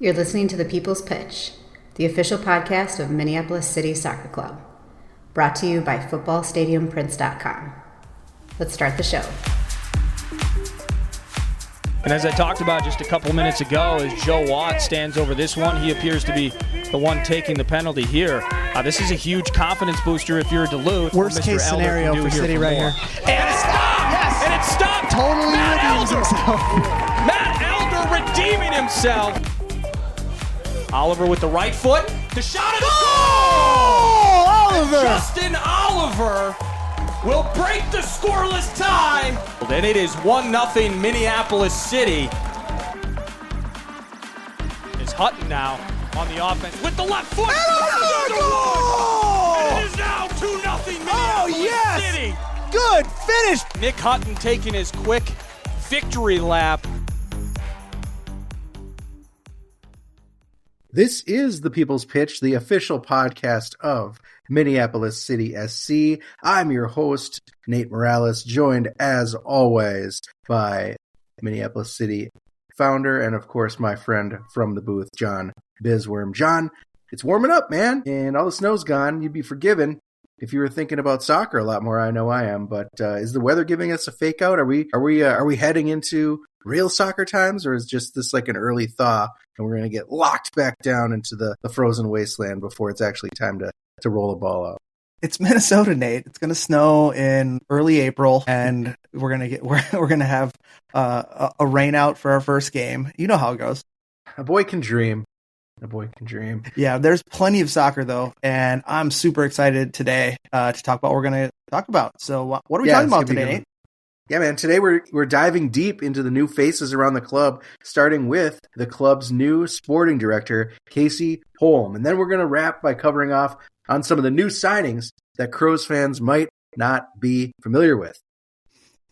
You're listening to The People's Pitch, the official podcast of Minneapolis City Soccer Club, brought to you by footballstadiumprints.com. Let's start the show. And as I talked about just a couple minutes ago, as Joe Watt stands over this one, he appears to be the one taking the penalty here. This is a huge confidence booster if you're Duluth. Worst case scenario for City right here. And it stopped! Yes! And it stopped! Totally redeems himself. Matt Elder redeeming himself. Oliver with the right foot. The shot is goal! Oliver! Justin Oliver will break the scoreless tie. And it is 1-0 Minneapolis City. Is Hutton now on the offense with the left foot. Goal! And it is now 2-0 Minneapolis City. Good finish. Nick Hutton taking his quick victory lap. This is The People's Pitch, the official podcast of Minneapolis City SC. I'm your host, Nate Morales, joined as always by Minneapolis City founder and, of course, my friend from the booth, John Bizworm. John, it's warming up, man, and all the snow's gone. You'd be forgiven if you were thinking about soccer a lot more. I know I am, but is the weather giving us a fake out? Are we heading into real soccer times, or is just this like an early thaw and we're going to get locked back down into the frozen wasteland before it's actually time to roll a ball out? It's Minnesota, Nate. It's going to snow in early April, and we're going to have a rain out for our first game. You know how it goes. A boy can dream. A boy can dream. Yeah, there's plenty of soccer though, and I'm super excited today to talk about what we're going to talk about. So, what are we talking about today, Nate? Yeah, man, today we're diving deep into the new faces around the club, starting with the club's new sporting director, Casey Holm. And then we're going to wrap by covering off on some of the new signings that Crows fans might not be familiar with.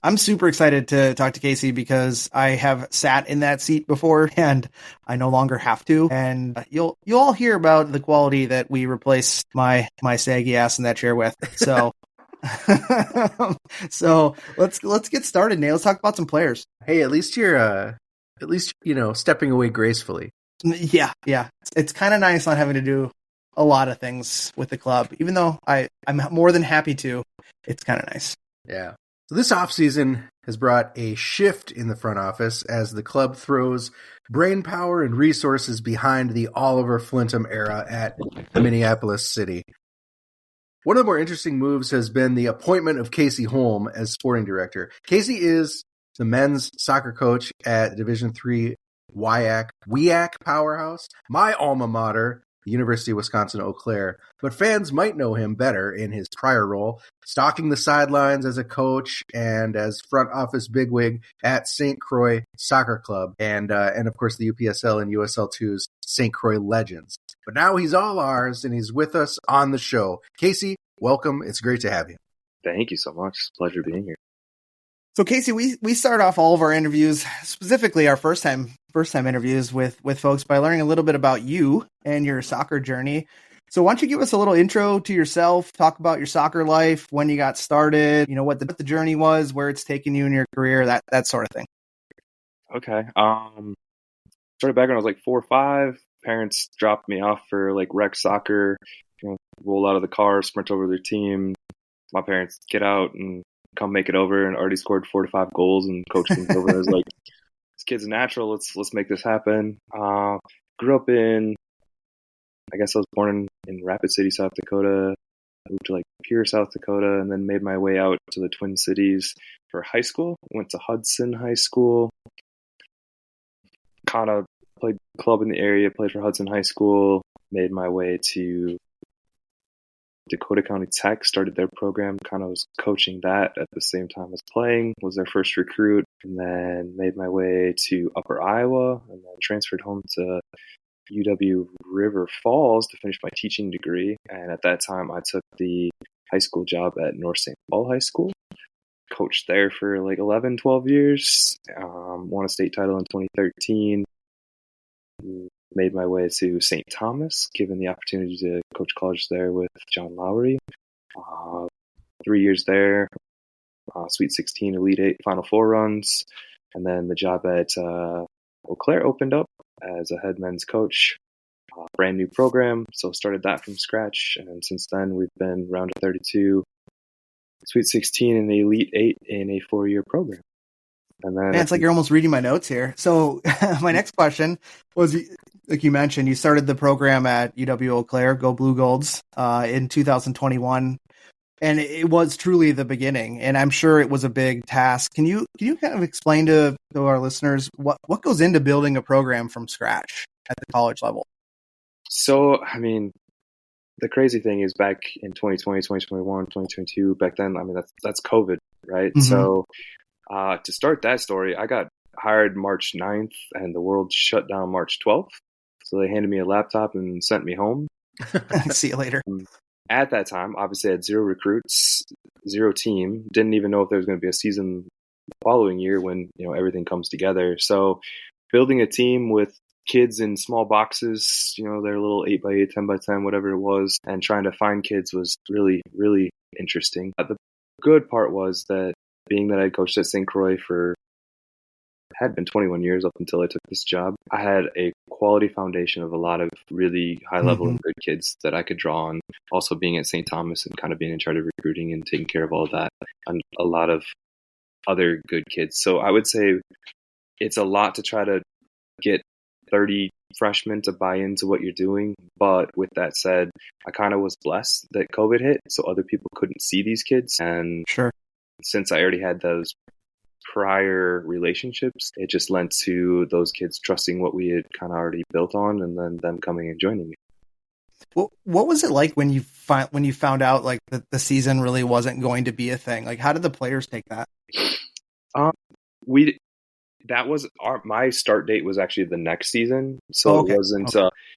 I'm super excited to talk to Casey because I have sat in that seat before and I no longer have to. And you'll all hear about the quality that we replaced my saggy ass in that chair with. So so let's get started, Nate. Let's talk about some players. Hey, at least you're stepping away gracefully. Yeah. It's kind of nice not having to do a lot of things with the club, even though I'm more than happy to. It's kind of nice. Yeah. So this offseason has brought a shift in the front office as the club throws brain power and resources behind the Oliver Flintham era at Minneapolis City. One of the more interesting moves has been the appointment of Casey Holm as sporting director. Casey is the men's soccer coach at Division III WIAC powerhouse, my alma mater, the University of Wisconsin-Eau Claire. But fans might know him better in his prior role, stalking the sidelines as a coach and as front office bigwig at St. Croix Soccer Club and of course the UPSL and USL2's St. Croix Legends. But now he's all ours, and he's with us on the show. Casey, welcome. It's great to have you. Thank you so much. It's a pleasure being here. So, Casey, we start off all of our interviews, specifically our first time interviews with folks, by learning a little bit about you and your soccer journey. So why don't you give us a little intro to yourself, talk about your soccer life, when you got started, what the journey was, where it's taken you in your career, that sort of thing. Okay. Started back when I was like 4 or 5. Parents dropped me off for like rec soccer, roll out of the car, sprint over their team. My parents get out and come make it over, and already scored 4 to 5 goals, and coach comes over and was like, this kid's natural. Let's make this happen. Grew up I was born in Rapid City, South Dakota. I moved to like Pierre, South Dakota, and then made my way out to the Twin Cities for high school. Went to Hudson High School. Kind of played club in the area, played for Hudson High School, made my way to Dakota County Tech, started their program, kind of was coaching that at the same time as playing, was their first recruit, and then made my way to Upper Iowa, and then transferred home to UW River Falls to finish my teaching degree. And at that time, I took the high school job at North St. Paul High School. Coached there for like 11, 12 years. Won a state title in 2013. Made my way to St. Thomas, given the opportunity to coach college there with John Lowry. 3 years there, Sweet 16, Elite 8, Final Four runs. And then the job at Eau Claire opened up. as a head men's coach. Brand new program, so started that from scratch. And since then, we've been round of 32, Sweet 16, and Elite 8 in a 4-year program. And then Man, it's like you're almost reading my notes here. So my next question was, like you mentioned, you started the program at UW Eau Claire, Go Blue Golds, in 2021. And it was truly the beginning. And I'm sure it was a big task. Can you kind of explain to our listeners what goes into building a program from scratch at the college level? So, I mean, the crazy thing is back in 2020, 2021, 2022, back then, I mean, that's COVID, right? Mm-hmm. So to start that story, I got hired March 9th and the world shut down March 12th. So they handed me a laptop and sent me home. See you later. At that time, obviously I had 0 recruits, 0 team, didn't even know if there was going to be a season the following year when, everything comes together. So building a team with kids in small boxes, their little 8x8, 10x10, whatever it was, and trying to find kids was really, really interesting. The good part was that being that I coached at St. Croix had been 21 years up until I took this job, I had a quality foundation of a lot of really high level and good kids that I could draw on. Also being at St. Thomas and kind of being in charge of recruiting and taking care of all that, and a lot of other good kids. So I would say it's a lot to try to get 30 freshmen to buy into what you're doing. But with that said, I kind of was blessed that COVID hit, so other people couldn't see these kids. And sure, since I already had those prior relationships, it just lent to those kids trusting what we had kind of already built on, and then them coming and joining me. What was it like when you found out like that the season really wasn't going to be a thing? Like, how did the players take that? My start date was actually the next season, so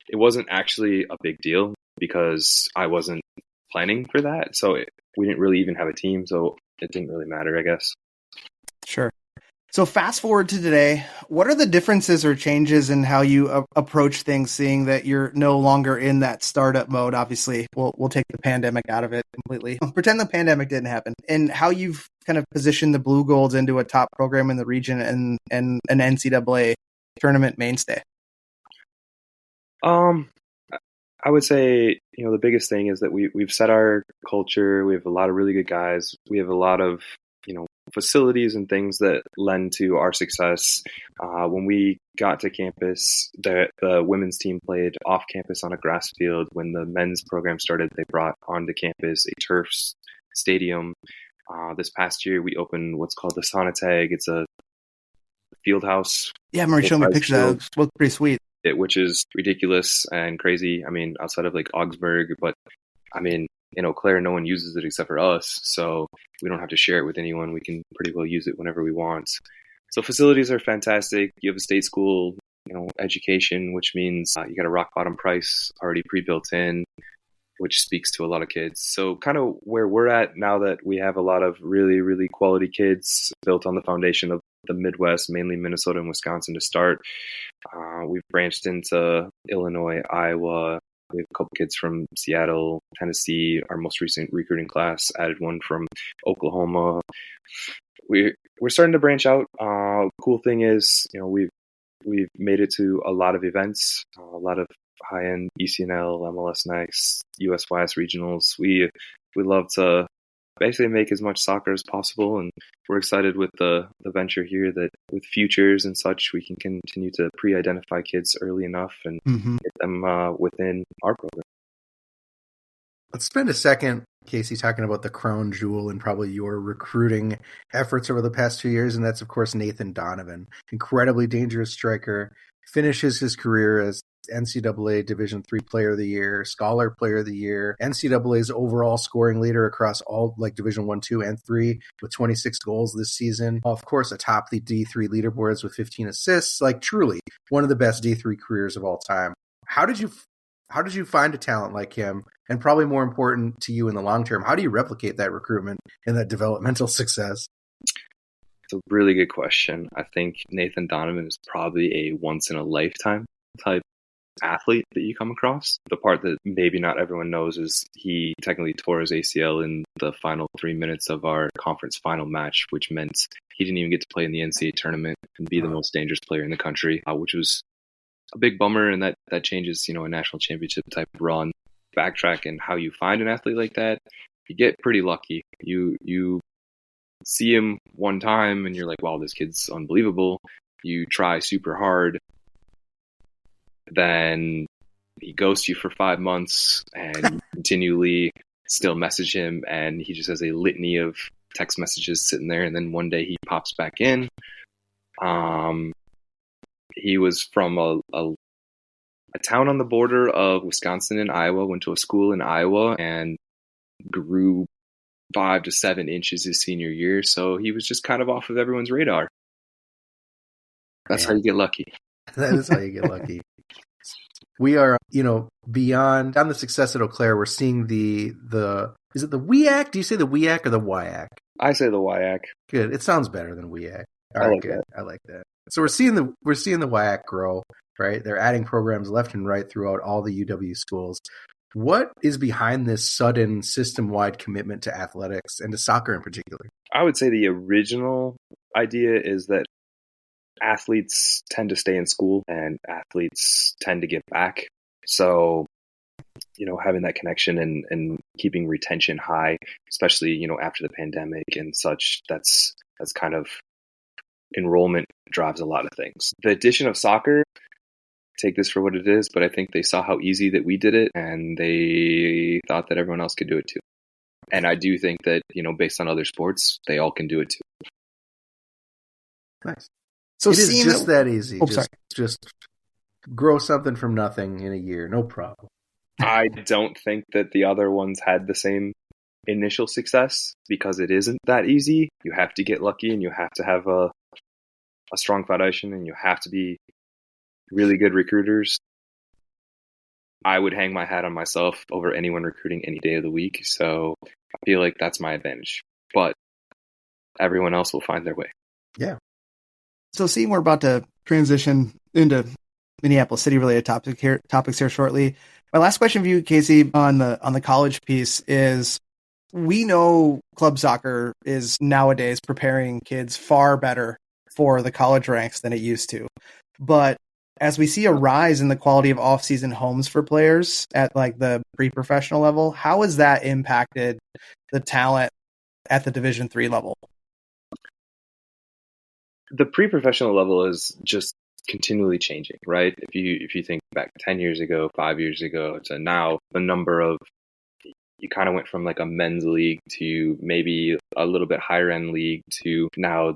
it wasn't actually a big deal because I wasn't planning for that. So we didn't really even have a team, so it didn't really matter, I guess. Sure. So fast forward to today, what are the differences or changes in how you approach things, seeing that you're no longer in that startup mode? Obviously, we'll take the pandemic out of it completely. Pretend the pandemic didn't happen. And how you've kind of positioned the Blue Golds into a top program in the region and an NCAA tournament mainstay. I would say, the biggest thing is that we've set our culture. We have a lot of really good guys. We have a lot of, facilities and things that lend to our success. When we got to campus, the women's team played off campus on a grass field. When the men's program started, they brought onto campus a turf stadium. This past year, we opened what's called the Sauna Tag. It's a field house. Yeah, Murray showed me pictures of that. It looked pretty sweet. Which is ridiculous and crazy. I mean, outside of like Augsburg, but I mean, in Eau Claire, no one uses it except for us, so we don't have to share it with anyone. We can pretty well use it whenever we want. So facilities are fantastic. You have a state school, education, which means you got a rock bottom price already pre-built in, which speaks to a lot of kids. So kind of where we're at now that we have a lot of really, really quality kids built on the foundation of the Midwest, mainly Minnesota and Wisconsin to start. We've branched into Illinois, Iowa. We have a couple kids from Seattle, Tennessee. Our most recent recruiting class added one from Oklahoma. We're starting to branch out. Cool thing is, we've made it to a lot of events, a lot of high-end ECNL, MLS Next, USYS regionals. We love to basically make as much soccer as possible, and we're excited with the venture here that with futures and such, we can continue to pre-identify kids early enough and get them within our program. Let's spend a second, Casey, talking about the crown jewel and probably your recruiting efforts over the past 2 years, and that's, of course, Nathan Donovan. Incredibly dangerous striker, finishes his career as NCAA Division III Player of the Year, Scholar Player of the Year, NCAA's overall scoring leader across all like Division I, II, and III with 26 goals this season. Of course, atop the D3 leaderboards with 15 assists. Like truly one of the best D3 careers of all time. How did you find a talent like him? And probably more important to you in the long term, how do you replicate that recruitment and that developmental success? It's a really good question. I think Nathan Donovan is probably a once in a lifetime type athlete that you come across. The part that maybe not everyone knows is he technically tore his ACL in the final 3 minutes of our conference final match, which meant he didn't even get to play in the NCAA tournament and be the most dangerous player in the country, which was a big bummer, and that changes, a national championship type run. Backtrack and how you find an athlete like that, you get pretty lucky. You see him one time and you're like, wow, this kid's unbelievable. You try super hard, then he ghosts you for 5 months, and you continually still message him, and he just has a litany of text messages sitting there, and then one day he pops back in. He was from a town on the border of Wisconsin and Iowa, went to a school in Iowa, and grew 5 to 7 inches his senior year. So he was just kind of off of everyone's radar. That's how you get lucky. That is how you get lucky. We are, beyond on the success at Eau Claire, we're seeing the is it the WEAC? Do you say the WEAC or the WIAC? I say the WIAC. Good. It sounds better than WEAC. All right, good. I like that. So we're seeing the WIAC grow, right? They're adding programs left and right throughout all the UW schools. What is behind this sudden system-wide commitment to athletics and to soccer in particular? I would say the original idea is that athletes tend to stay in school and athletes tend to give back. So, having that connection and keeping retention high, especially, after the pandemic and such, that's kind of enrollment drives a lot of things. The addition of soccer, take this for what it is, but I think they saw how easy that we did it and they thought that everyone else could do it too. And I do think that, based on other sports, they all can do it too. Nice. So it is just that easy. Oh, just grow something from nothing in a year. No problem. I don't think that the other ones had the same initial success because it isn't that easy. You have to get lucky and you have to have a strong foundation and you have to be really good recruiters. I would hang my hat on myself over anyone recruiting any day of the week. So I feel like that's my advantage. But everyone else will find their way. Yeah. So seeing we're about to transition into Minneapolis City related topics here shortly. My last question for you, Casey, on the college piece is, we know club soccer is nowadays preparing kids far better for the college ranks than it used to. But as we see a rise in the quality of off-season homes for players at like the pre-professional level, how has that impacted the talent at the Division III level? The pre-professional level is just continually changing, right? If you think back 10 years ago, 5 years ago to now, the number of, you kind of went from like a men's league to maybe a little bit higher end league to now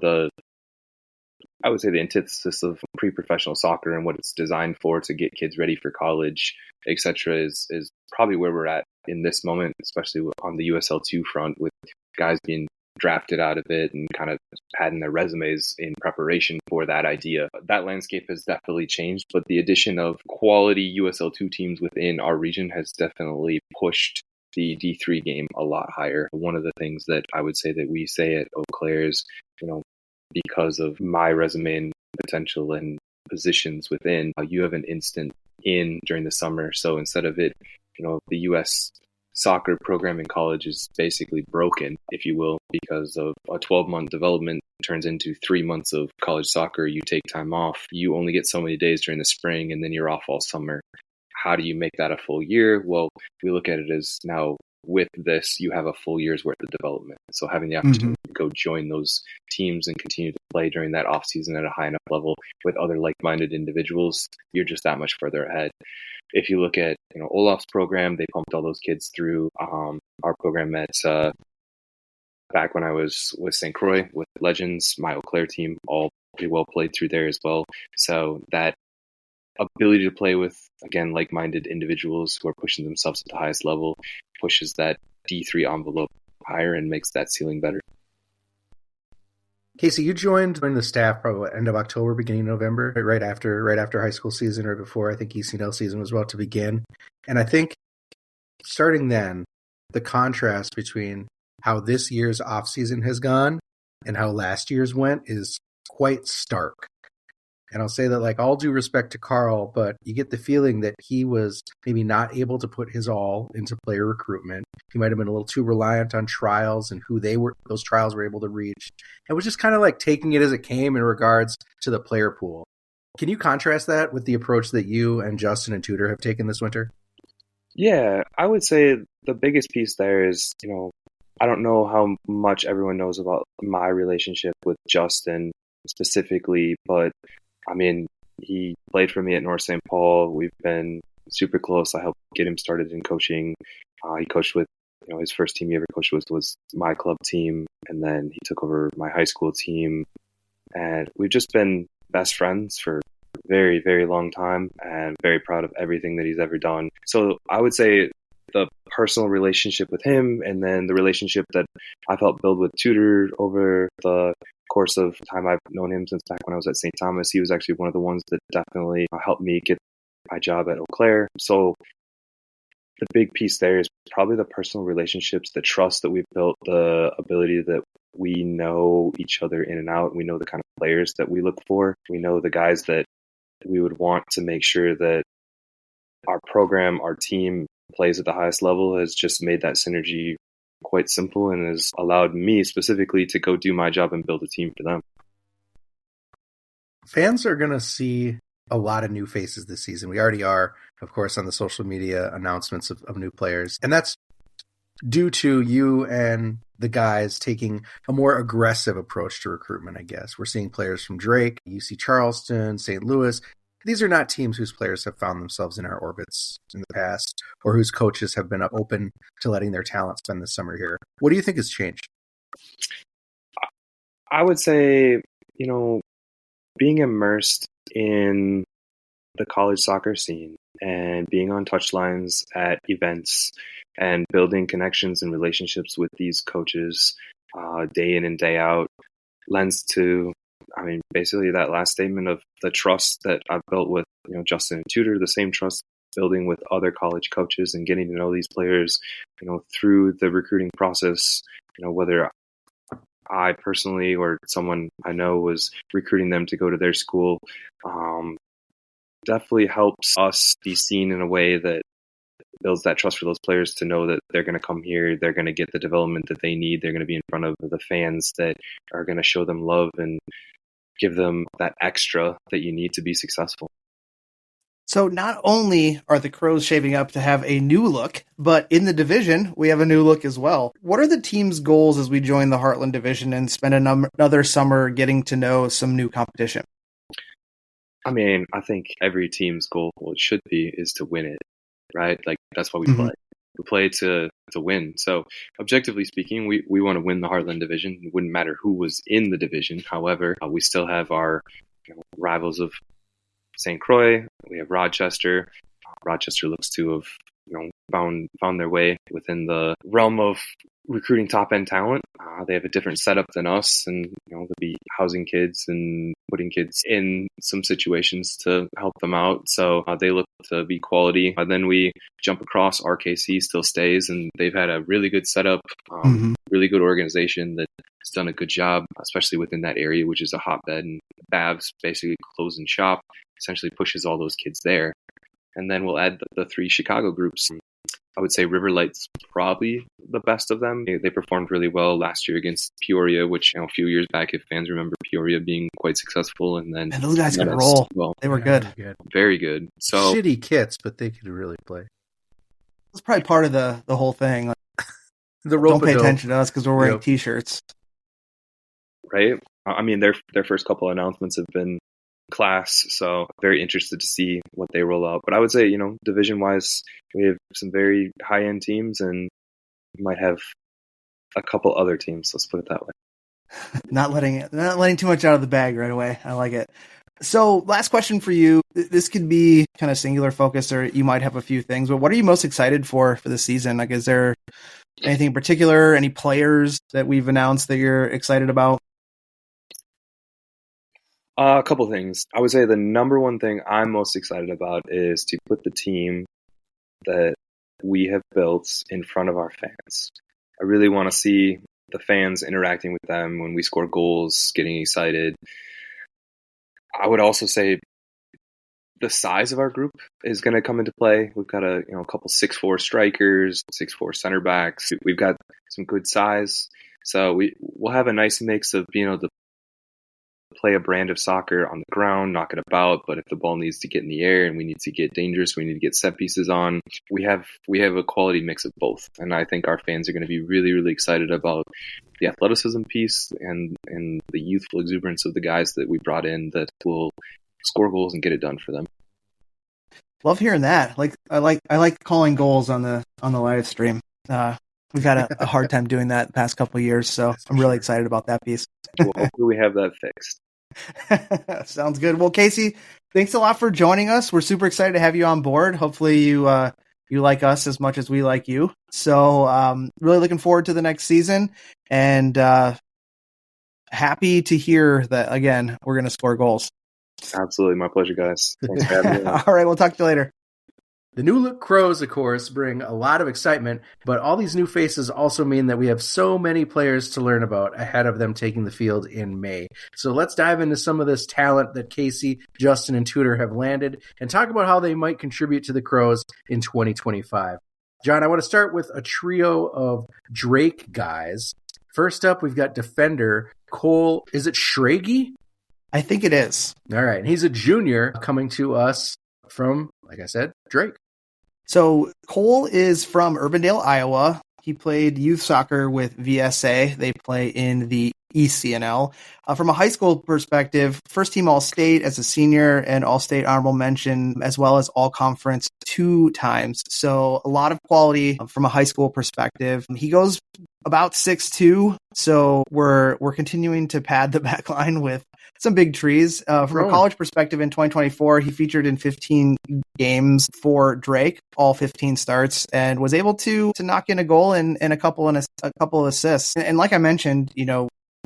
I would say the antithesis of pre-professional soccer and what it's designed for to get kids ready for college, etc., is probably where we're at in this moment, especially on the USL2 front, with guys being drafted out of it and kind of padding their resumes in preparation for that idea. That landscape has definitely changed, but the addition of quality USL2 teams within our region has definitely pushed the D3 game a lot higher. One of the things that I would say that we say at Eau Claire is, because of my resume and potential and positions within, you have an instant in during the summer. So instead of it, the U.S. soccer program in college is basically broken, if you will, because of a 12-month development turns into 3 months of college soccer. You take time off. You only get so many days during the spring, and then you're off all summer. How do you make that a full year? Well, we look at it as now with this, you have a full year's worth of development. So having the opportunity to go join those teams and continue to play during that off season at a high enough level with other like-minded individuals, you're just that much further ahead. If you look at Olaf's program, they pumped all those kids through our program at back when I was with St. Croix with Legends, my Eau Claire team, all pretty well played through there as well. So that ability to play with, again, like-minded individuals who are pushing themselves at the highest level pushes that D3 envelope higher and makes that ceiling better. Casey, you joined the staff probably end of October, beginning of November, right after high school season, right before I think ECNL season was about to begin. And I think starting then, the contrast between how this year's off season has gone and how last year's went is quite stark. And I'll say that, like, all due respect to Carl, but you get the feeling that he was maybe not able to put his all into player recruitment. He might have been a little too reliant on trials and who those trials were able to reach. It was just kind of like taking it as it came in regards to the player pool. Can you contrast that with the approach that you and Justin and Tudor have taken this winter? Yeah, I would say the biggest piece there is, I don't know how much everyone knows about my relationship with Justin specifically, but I mean, he played for me at North St. Paul. We've been super close. I helped get him started in coaching. He coached with, his first team he ever coached with was my club team, and then he took over my high school team. And we've just been best friends for a very, very long time, and very proud of everything that he's ever done. So I would say the personal relationship with him, and then the relationship that I've helped build with Tudor over the course of time I've known him since back when I was at St. Thomas. He was actually one of the ones that definitely helped me get my job at Eau Claire. So the big piece there is probably the personal relationships, the trust that we've built, the ability that we know each other in and out. We know the kind of players that we look for. We know the guys that we would want to make sure that our program, our team plays at the highest level, has just made that synergy quite simple and has allowed me specifically to go do my job and build a team for them. Fans are going to see a lot of new faces this season. We already are, of course, on the social media announcements of new players. And that's due to you and the guys taking a more aggressive approach to recruitment, I guess. We're seeing players from Drake, UC Charleston, St. Louis. These are not teams whose players have found themselves in our orbits in the past, or whose coaches have been open to letting their talent spend the summer here. What do you think has changed? I would say, being immersed in the college soccer scene and being on touchlines at events and building connections and relationships with these coaches day in and day out lends to, basically that last statement of the trust that I've built with, Justin and Tudor, the same trust building with other college coaches and getting to know these players, through the recruiting process, whether I personally or someone I know was recruiting them to go to their school, definitely helps us be seen in a way that builds that trust for those players to know that they're going to come here, they're going to get the development that they need, they're going to be in front of the fans that are going to show them love and give them that extra that you need to be successful. So not only are the Crows shaping up to have a new look, but in the division, we have a new look as well. What are the team's goals as we join the Heartland division and spend another summer getting to know some new competition? I think every team's goal, it should be, is to win it, right? Like, that's why we play. We play to win. So objectively speaking, we want to win the Heartland division. It wouldn't matter who was in the division. However, we still have our rivals of St. Croix. We have Rochester. Rochester looks to have found their way within the realm of recruiting top end talent. They have a different setup than us, and they'll be housing kids and putting kids in some situations to help them out. So they look to be quality. Then we jump across. RKC still stays, and they've had a really good setup, really good organization that has done a good job, especially within that area, which is a hotbed. And Babs basically closing shop essentially pushes all those kids there. And then we'll add the three Chicago groups. I would say Riverlight's probably the best of them. They performed really well last year against Peoria, which a few years back, if fans remember, Peoria being quite successful. And then those guys could roll. Well, they were good. Very good. So shitty kits, but they could really play. That's probably part of the whole thing. Like, don't pay attention to us because we're wearing T-shirts. Right? Their first couple announcements have been class, so very interested to see what they roll out. But I would say, division wise, we have some very high end teams, and we might have a couple other teams. Let's put it that way. Not letting too much out of the bag right away. I like it. So last question for you. This could be kind of singular focus, or you might have a few things, but what are you most excited for the season? Like, is there anything in particular, any players that we've announced that you're excited about? A couple things. I would say the number one thing I'm most excited about is to put the team that we have built in front of our fans. I really want to see the fans interacting with them when we score goals, getting excited. I would also say the size of our group is going to come into play. We've got a couple 6'4" strikers, 6'4" center backs. We've got some good size. So we'll have a nice mix of being able to play a brand of soccer on the ground, knock it about. But if the ball needs to get in the air and we need to get dangerous, we need to get set pieces on. We have a quality mix of both, and I think our fans are going to be really, really excited about the athleticism piece and the youthful exuberance of the guys that we brought in that will score goals and get it done for them. Love hearing that. I like calling goals on the live stream. We've had a hard time doing that the past couple of years, so I'm really excited about that piece. Well, hopefully we have that fixed. Sounds good. Well, Casey, thanks a lot for joining us. We're super excited to have you on board. Hopefully you like us as much as we like you. So really looking forward to the next season, and happy to hear that, again, we're going to score goals. Absolutely. My pleasure, guys. Thanks for having me on. All right. We'll talk to you later. The new look Crows, of course, bring a lot of excitement, but all these new faces also mean that we have so many players to learn about ahead of them taking the field in May. So let's dive into some of this talent that Casey, Justin, and Tudor have landed and talk about how they might contribute to the Crows in 2025. John, I want to start with a trio of Drake guys. First up, we've got defender Cole. Is it Schrage? I think it is. All right. And he's a junior coming to us from, like I said, Drake. So Cole is from Urbandale, Iowa. He played youth soccer with VSA. They play in the ECNL. From a high school perspective, first team All-State as a senior and All-State honorable mention, as well as All-Conference 2 times. So a lot of quality from a high school perspective. He goes about 6'2", so we're continuing to pad the back line with some big trees. From a college perspective, in 2024, he featured in 15 games for Drake, all 15 starts, and was able to knock in a goal and a couple of assists. And like I mentioned,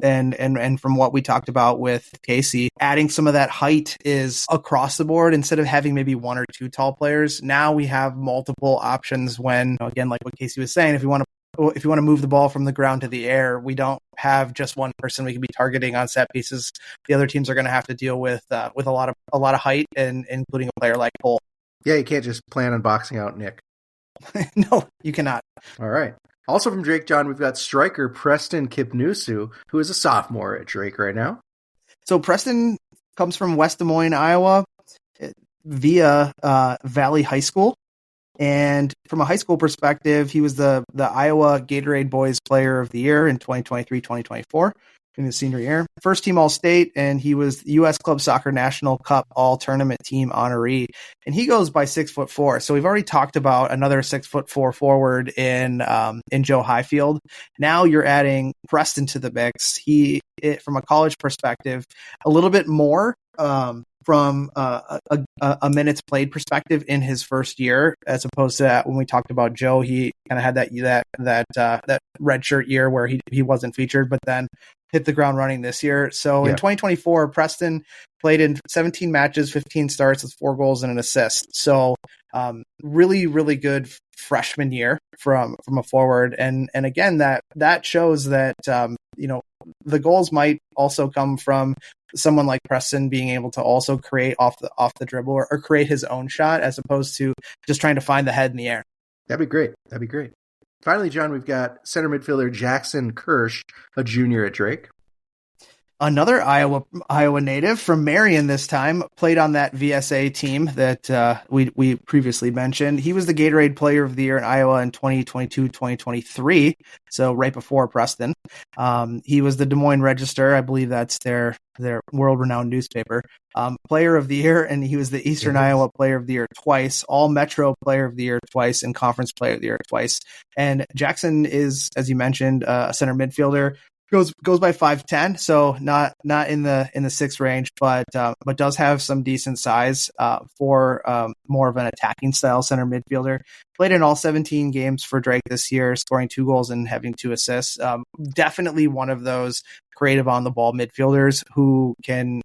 and from what we talked about with Casey, adding some of that height is across the board. Instead of having maybe one or two tall players, now we have multiple options when, again, like what Casey was saying, if you want to move the ball from the ground to the air, we don't have just one person we can be targeting on set pieces. The other teams are going to have to deal with a lot of height, and including a player like Cole. Yeah, you can't just plan on boxing out Nick. No, you cannot. All right. Also from Drake, John, we've got striker Preston Kipnusu, who is a sophomore at Drake right now. So Preston comes from West Des Moines, Iowa, via Valley High School. And from a high school perspective, he was the Iowa Gatorade Boys Player of the Year in 2023-2024 in his senior year. First team All-State, and he was U.S. Club Soccer National Cup All-Tournament Team honoree. And he goes by 6'4". So we've already talked about another 6'4" forward in Joe Highfield. Now you're adding Preston to the mix. From a college perspective, a little bit more from a minutes played perspective in his first year, as opposed to that when we talked about Joe, he kind of had that redshirt year where he wasn't featured, but then hit the ground running this year. So in 2024, Preston played in 17 matches, 15 starts with 4 goals and an assist. So really, really good freshman year from a forward. And again, that shows that, the goals might also come from someone like Preston being able to also create off the dribble or create his own shot, as opposed to just trying to find the head in the air. That'd be great. Finally, John, we've got center midfielder Jackson Kirsch, a junior at Drake. Another Iowa native from Marion this time, played on that VSA team that we previously mentioned. He was the Gatorade Player of the Year in Iowa in 2022-2023, so right before Preston. He was the Des Moines Register, I believe that's their world-renowned newspaper, Player of the Year, and he was the Eastern Iowa Player of the Year twice, All-Metro Player of the Year twice, and Conference Player of the Year twice. And Jackson is, as you mentioned, a center midfielder. Goes by 5'10", so not in the 6 range, but does have some decent size for more of an attacking style center midfielder. Played in all 17 games for Drake this year, scoring 2 goals and having 2 assists. Definitely one of those creative on the ball midfielders who can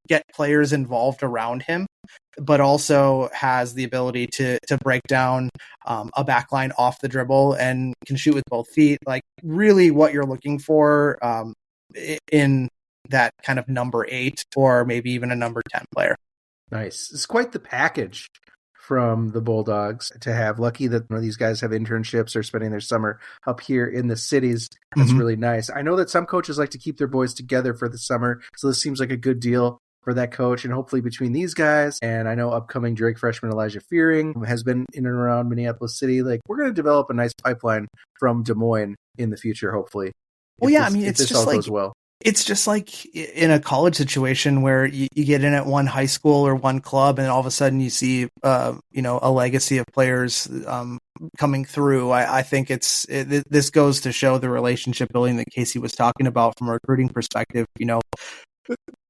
get players involved around him, but also has the ability to break down a back line off the dribble and can shoot with both feet. Like really what you're looking for in that kind of number 8 or maybe even a number 10 player. Nice. It's quite the package from the Bulldogs to have. Lucky that these guys have internships or spending their summer up here in the cities. That's really nice. I know that some coaches like to keep their boys together for the summer, so this seems like a good deal for that coach. And hopefully between these guys, and I know upcoming Drake freshman Elijah Fearing has been in and around Minneapolis City, like we're going to develop a nice pipeline from Des Moines in the future, hopefully. Well, yeah, I mean, it's just like, well. It's just like in a college situation where you get in at one high school or one club, and all of a sudden you see, a legacy of players coming through. I think this goes to show the relationship building that Casey was talking about from a recruiting perspective.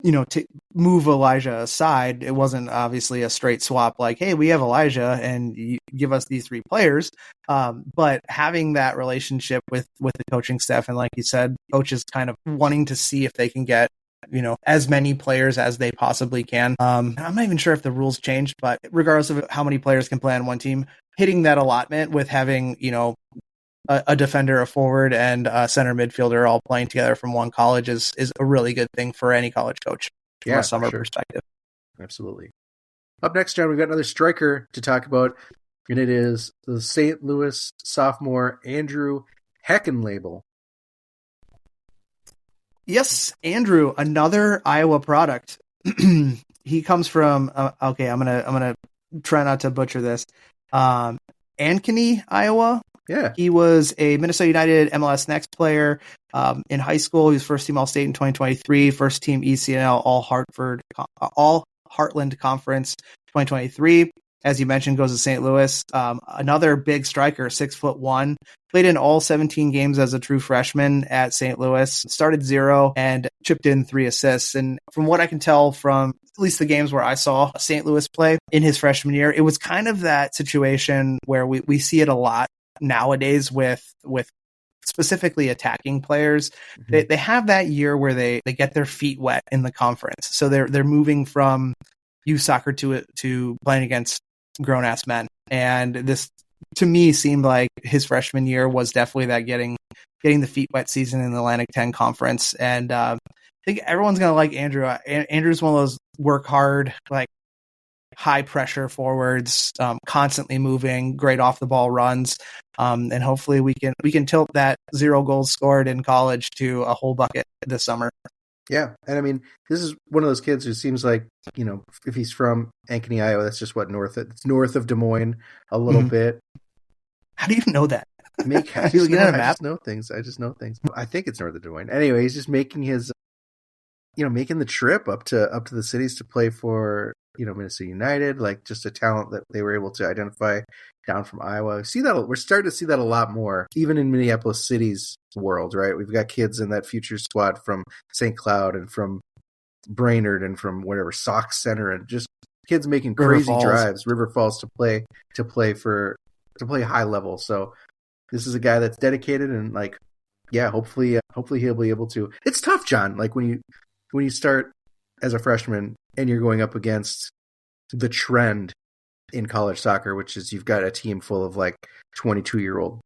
To move Elijah aside, it wasn't obviously a straight swap like, hey, we have Elijah and you give us these three players. But having that relationship with the coaching staff, and like you said, coaches kind of wanting to see if they can get, as many players as they possibly can. I'm not even sure if the rules changed, but regardless of how many players can play on one team, hitting that allotment with having, a defender, a forward, and a center midfielder all playing together from one college is a really good thing for any college coach from a summer perspective. Absolutely. Up next, John, we've got another striker to talk about, and it is the St. Louis sophomore Andrew Heckenlabel. Yes, Andrew, another Iowa product. He comes from okay, I'm gonna try not to butcher this. Ankeny, Iowa. Yeah. He was a Minnesota United MLS Next player in high school. He was first team All-State in 2023, first team ECNL All Heartland Conference 2023. As you mentioned, goes to St. Louis. Another big striker, 6'1", played in all 17 games as a true freshman at St. Louis, started 0 and chipped in 3 assists. And from what I can tell from at least the games where I saw St. Louis play in his freshman year, it was kind of that situation where we see it a lot nowadays with specifically attacking players. They have that year where they get their feet wet in the conference. So they're moving from youth soccer to playing against grown ass men. And this to me seemed like his freshman year was definitely that getting the feet wet season in the Atlantic 10 conference. And I think everyone's going to like Andrew. Andrew's one of those work hard, like high pressure forwards, constantly moving, great off the ball runs. And hopefully we can tilt that 0 goals scored in college to a whole bucket this summer. Yeah. And I mean, this is one of those kids who seems like, if he's from Ankeny, Iowa, that's just it's north of Des Moines a little bit. How do you know that? I just know things. I think it's north of Des Moines. Anyway, he's just making his, making the trip up to the cities to play for, Minnesota United, like just a talent that they were able to identify down from Iowa. We're starting to see that a lot more, even in Minneapolis City's world, right? We've got kids in that future squad from St. Cloud and from Brainerd and from whatever Sauk Center, and just kids making crazy drives, River Falls to play high level. So this is a guy that's dedicated and hopefully he'll be able to. It's tough, John. Like when you start as a freshman and you're going up against the trend in college soccer, which is you've got a team full of 22-year-old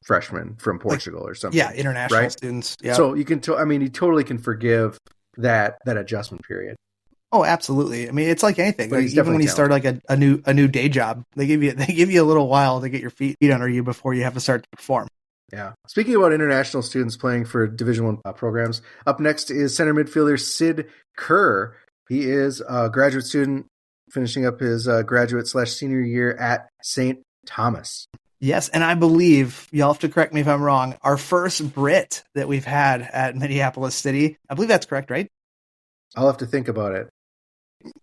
freshmen from Portugal or something. Yeah, international students. Yeah. So you can, you totally can forgive that adjustment period. Oh, absolutely. I mean, it's like anything. Even when you start a new day job, they give you a little while to get your feet under you before you have to start to perform. Yeah. Speaking about international students playing for Division I programs, up next is center midfielder Sid Kerr. He is a graduate student finishing up his graduate/senior year at St. Thomas. Yes, and I believe, you'll have to correct me if I'm wrong, our first Brit that we've had at Minneapolis City. I believe that's correct, right? I'll have to think about it.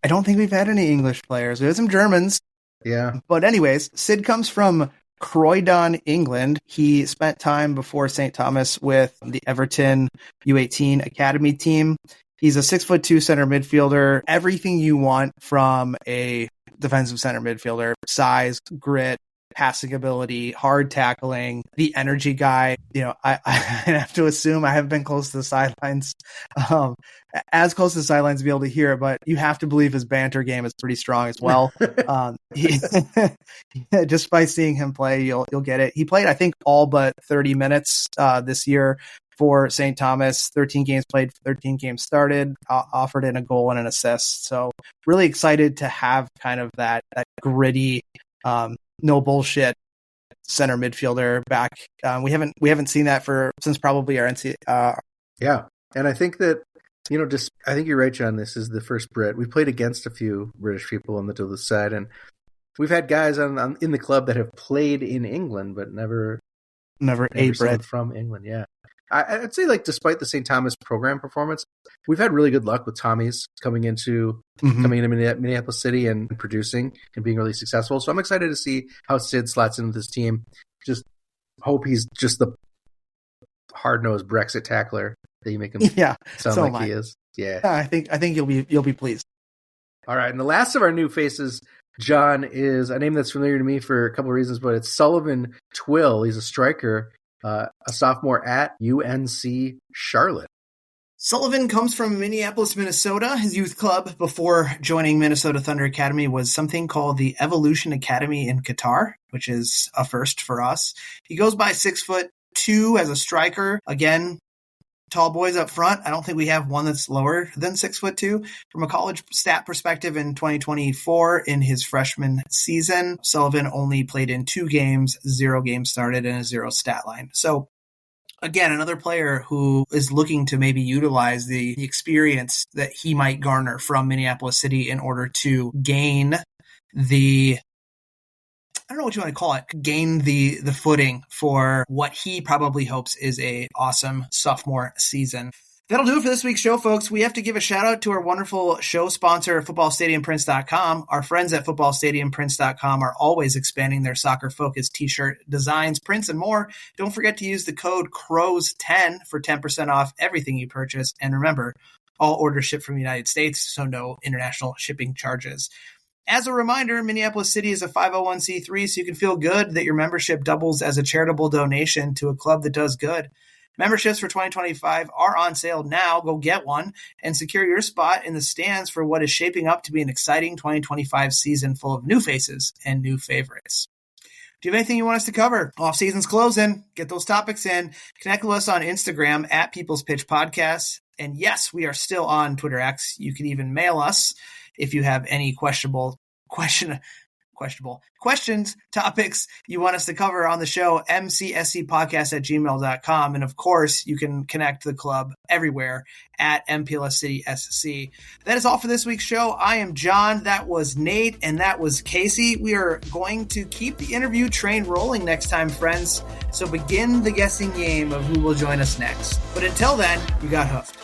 I don't think we've had any English players. We had some Germans. Yeah. But anyways, Sid comes from Croydon, England. He spent time before St. Thomas with the Everton U18 Academy team. He's a 6'2" center midfielder. Everything you want from a defensive center midfielder: size, grit, passing ability, hard tackling, the energy guy. I have to assume I haven't been close to the sidelines, as close to the sidelines to be able to hear it, but you have to believe his banter game is pretty strong as well. Just by seeing him play, you'll get it. He played, I think, all but 30 minutes this year for St. Thomas, 13 games played, 13 games started, offered in a goal and an assist. So really excited to have kind of that gritty, no bullshit center midfielder back. We haven't seen that since probably our NC. Yeah. And I think that, I think you're right, John. This is the first Brit. We played against a few British people on the Duluth side, and we've had guys in the club that have played in England, but never a Brit from England. Yeah. I'd say, like, despite the St. Thomas program performance, we've had really good luck with Tommies coming into Minneapolis City and producing and being really successful. So I'm excited to see how Sid slots in with his team. Just hope he's just the hard-nosed Brexit tackler that you make him sound like he is. Yeah. I think you'll be pleased. All right, and the last of our new faces, John, is a name that's familiar to me for a couple of reasons, but it's Sullivan Twill. He's a striker, a sophomore at UNC Charlotte. Sullivan comes from Minneapolis, Minnesota. His youth club before joining Minnesota Thunder Academy was something called the Evolution Academy in Qatar, which is a first for us. He goes by 6'2" as a striker. Again, tall boys up front. I don't think we have one that's lower than 6'2". From a college stat perspective, in 2024, in his freshman season, Sullivan only played in 2 games, 0 games started, and a 0 stat line. So again, another player who is looking to maybe utilize the experience that he might garner from Minneapolis City in order to gain I don't know what you want to call it, gain the footing for what he probably hopes is a awesome sophomore season. That'll do it for this week's show, folks. We have to give a shout out to our wonderful show sponsor, footballstadiumprints.com. Our friends at footballstadiumprints.com are always expanding their soccer-focused t-shirt designs, prints, and more. Don't forget to use the code CROWS10 for 10% off everything you purchase. And remember, all orders ship from the United States, so no international shipping charges. As a reminder, Minneapolis City is a 501c3, so you can feel good that your membership doubles as a charitable donation to a club that does good. Memberships for 2025 are on sale now. Go get one and secure your spot in the stands for what is shaping up to be an exciting 2025 season full of new faces and new favorites. Do you have anything you want us to cover? Off-season's closing. Get those topics in. Connect with us on Instagram at People's Pitch Podcast. And yes, we are still on Twitter X. You can even mail us if you have any questions, topics you want us to cover on the show, mcscpodcast@gmail.com. And of course, you can connect the club everywhere at MPLS City SC. That is all for this week's show. I am John. That was Nate. And that was Casey. We are going to keep the interview train rolling next time, friends. So begin the guessing game of who will join us next. But until then, you got hooked.